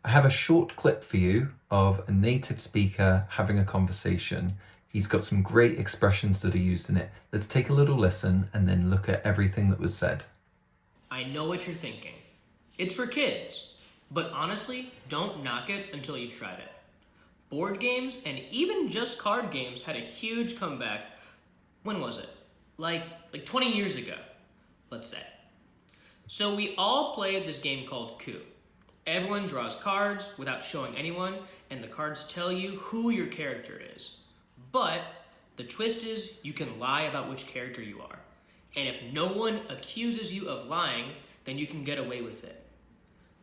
I have a short clip for you of a native speaker having a conversation. He's got some great expressions that are used in it. Let's take a little listen and then look at everything that was said. I know what you're thinking. It's for kids, but honestly, don't knock it until you've tried it. Board games and even just card games had a huge comeback. When was it? Like 20 years ago, let's say. So we all played this game called Coup. Everyone draws cards without showing anyone, and the cards tell you who your character is. But the twist is you can lie about which character you are. And if no one accuses you of lying, then you can get away with it.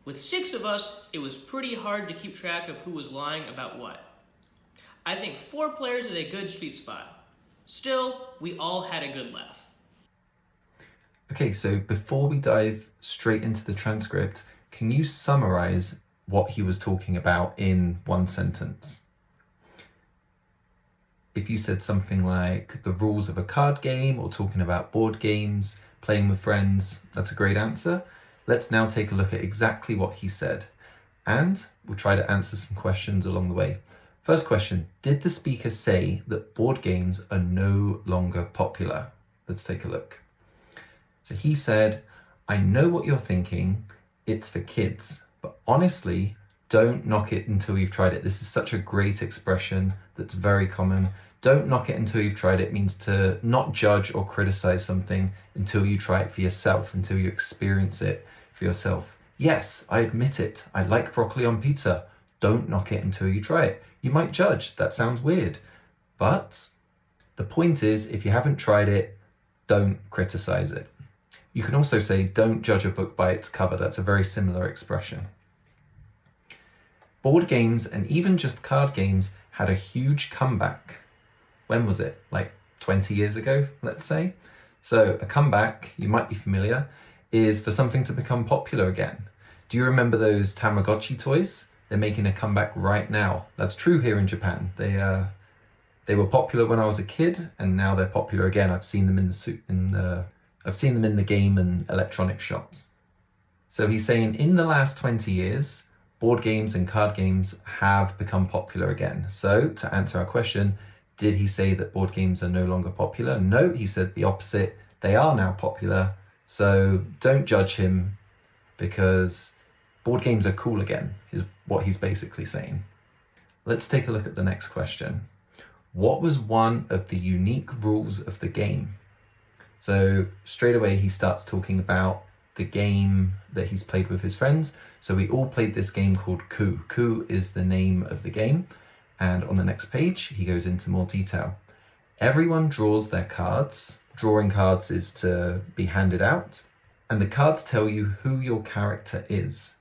With 6 of us, it was pretty hard to keep track of who was lying about what. I think 4 players is a good sweet spot. Still, we all had a good laugh. Okay, so before we dive straight into the transcript, can you summarize what he was talking about in one sentence? If you said something like the rules of a card game or talking about board games, playing with friends, that's a great answer. Let's now take a look at exactly what he said, and we'll try to answer some questions along the way. First question, did the speaker say that board games are no longer popular? Let's take a look. So he said, I know what you're thinking, it's for kids, but honestly, don't knock it until you've tried it. This is such a great expression that's very common. Don't knock it until you've tried it means to not judge or criticize something until you try it for yourself, until you experience it for yourself. Yes, I admit it. I like broccoli on pizza. Don't knock it until you try it. You might judge, that sounds weird. But the point is, if you haven't tried it, don't criticize it. You can also say, don't judge a book by its cover. That's a very similar expression. Board games and even just card games had a huge comeback. When was it? Like 20 years ago, let's say. So a comeback, you might be familiar, is for something to become popular again. Do you remember those Tamagotchi toys? They're making a comeback right now. That's true here in Japan. They were popular when I was a kid, and now they're popular again. I've seen them in the game and electronic shops. So he's saying in the last 20 years, board games and card games have become popular again. So to answer our question, did he say that board games are no longer popular? No, he said the opposite. They are now popular. So don't judge him because board games are cool again, is what he's basically saying. Let's take a look at the next question. What was one of the unique rules of the game? So straight away he starts talking about the game that he's played with his friends. So we all played this game called Coup. Coup is the name of the game. And on the next page, he goes into more detail. Everyone draws their cards. Drawing cards is to be handed out. And the cards tell you who your character is.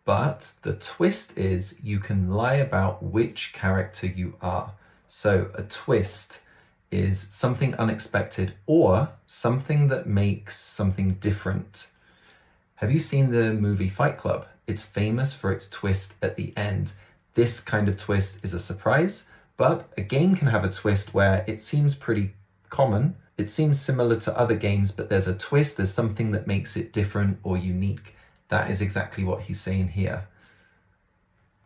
But the twist is you can lie about which character you are. So a twist is something unexpected or something that makes something different. Have you seen the movie Fight Club? It's famous for its twist at the end. This kind of twist is a surprise, but a game can have a twist where it seems pretty common. It seems similar to other games, but there's a twist, there's something that makes it different or unique. That is exactly what he's saying here.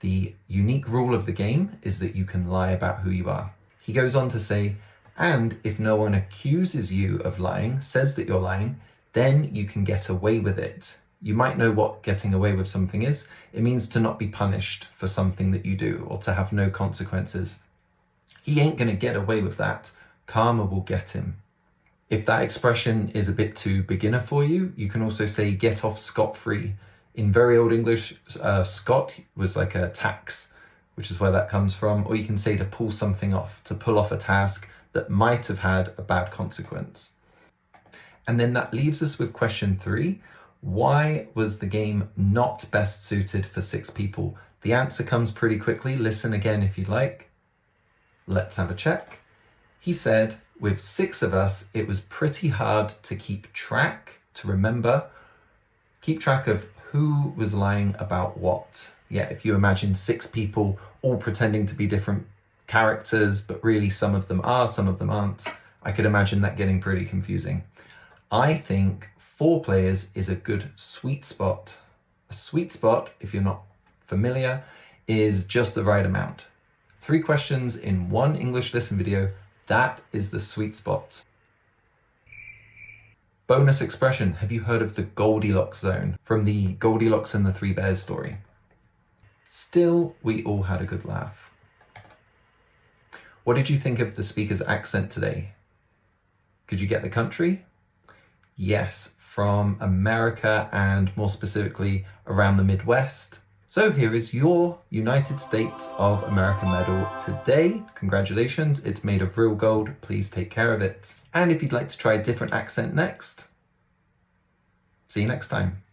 The unique rule of the game is that you can lie about who you are. He goes on to say, and if no one accuses you of lying, says that you're lying, then you can get away with it. You might know what getting away with something is. It means to not be punished for something that you do or to have no consequences. He ain't going to get away with that. Karma will get him. If that expression is a bit too beginner for you, you can also say get off scot-free. In very old English, scot was like a tax, which is where that comes from. Or you can say to pull something off, to pull off a task that might have had a bad consequence. And then that leaves us with question 3. Why was the game not best suited for 6 people? The answer comes pretty quickly. Listen again if you'd like. Let's have a check. He said, with 6 of us, it was pretty hard to keep track of who was lying about what. Yeah, if you imagine 6 people all pretending to be different characters, but really some of them are, some of them aren't, I could imagine that getting pretty confusing. I think 4 players is a good sweet spot. A sweet spot, if you're not familiar is just the right amount. 3 questions in 1 English listen video, that is the sweet spot. Bonus expression, have you heard of the Goldilocks zone from the Goldilocks and the Three Bears story? Still, we all had a good laugh. What did you think of the speaker's accent today? Could you get the country? Yes, from America and more specifically around the Midwest. So here is your United States of America medal today. Congratulations, it's made of real gold. Please take care of it. And if you'd like to try a different accent next, see you next time.